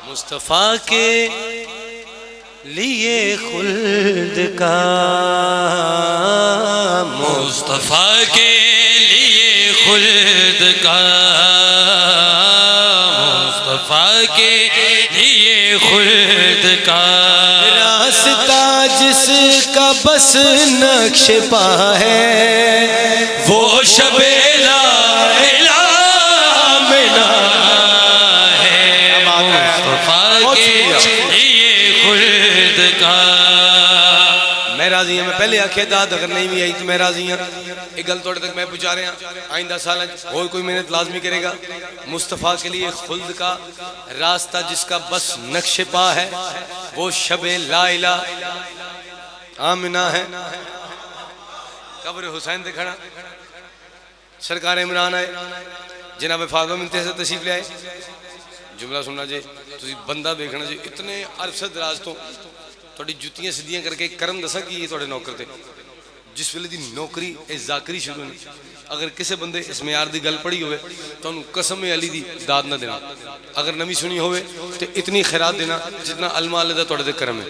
مصطفیٰ کے لیے خلد کا، مصطفیٰ کے لیے خلد کا، مصطفیٰ کے لیے خلد کا راستہ جس کا بس نقش پا ہے، وہ شب لا الہ منا ہے، مصطفیٰ کے لیے خلد کا۔ میں راضی ہوں، میں پہلے آکھے داد اگر نہیں بھی آئی تو میں راضی ہوں۔ ایک گل توڑے تک میں پہنچا رہے ہیں، آئندہ سال اور کوئی محنت لازمی کرے گا۔ مصطفیٰ کے لیے خلد کا راستہ جس کا بس نقش پا ہے، وہ شب لا الہ آمنہ ہے۔ قبر حسین دے کھڑا سرکار عمران آئے، جناب فاطمہ بنت اسد تشریف لے آئے۔ جملہ سننا جے، تسی بندہ دیکھنا جے، اتنے عرصہ دراز تو تھوڑی جتیاں سدیاں کر کے کرم دسا کہ یہ تھوڑے نوکر تھے۔ جس ویلے دی نوکری اے ذاکری شروع نہیں، اگر کسے بندے اس معیار دی گل پڑھی ہوئے تو انہوں قسم علی دی داد نہ دینا، اگر نبی سنی ہوئے تو اتنی خیرات دینا جتنا علمہ اللہ دا توڑے دے کرم ہے۔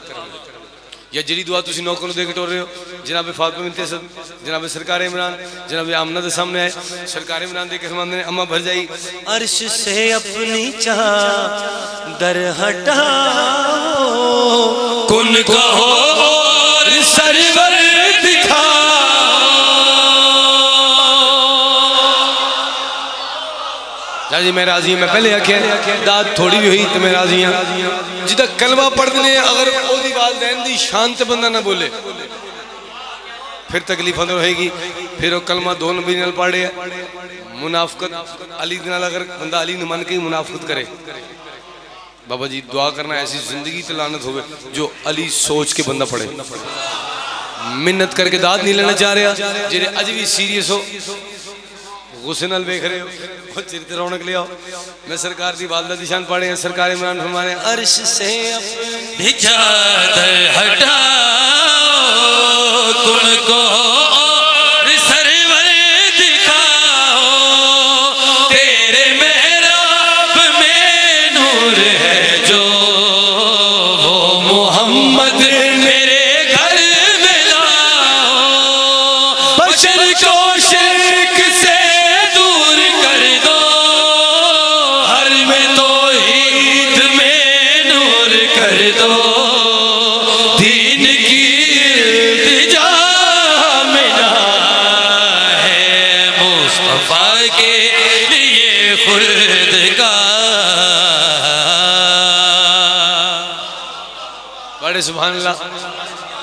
یا جڑی دعا تسی نوکر نو دے کے ٹور رہے ہو، جناب فاطمہ بنت اسد، جناب سرکار عمران، جناب آمنہ دے سامنے آئے، سرکار عمران دے کے فرماندے نے اماں بھر جائی، عرش سے اپنی چادر ہٹاؤ، کن کہو اور سرور دکھاؤ۔ جی میں راضی ہوں، میں پہلے آکھے داد تھوڑی بھی ہوئی تو میں راضی ہوں۔ جدہ کلمہ پڑھ دینے اگر او دی والدین دی شان تے بندہ نہ بولے پھر تکلیف اندر ہوئے گی۔ پھر وہ کلمہ دو نبی نال پڑھے منافقت علی دنال، اگر بندہ علی نمان کے منافقت کرے، بابا جی دعا کرنا ایسی زندگی تلانت ہوئے جو علی سوچ کے بندہ پڑھے، منت کر کے داد نہیں لینا چاہ رہا، جنہیں اج بھی سیریس ہو غصے نال بیکھ رہے ہو، بہت چرتے رونق لے آؤ۔ میں سرکار دی والدہ دی شان پڑھے ہیں، سرکار عمران فرمانے عرش سے اپنی چادر ہٹاؤ، کن کو اور سرور دکھاؤ، تیرے محراب میں نور ہے جو، وہ محمد میرے گھر میں لاؤ، بشر کو شرک سے دین کی التجا منا ہے، مصطفیٰ کے لیے خلد کا۔ بڑے سبحان اللہ۔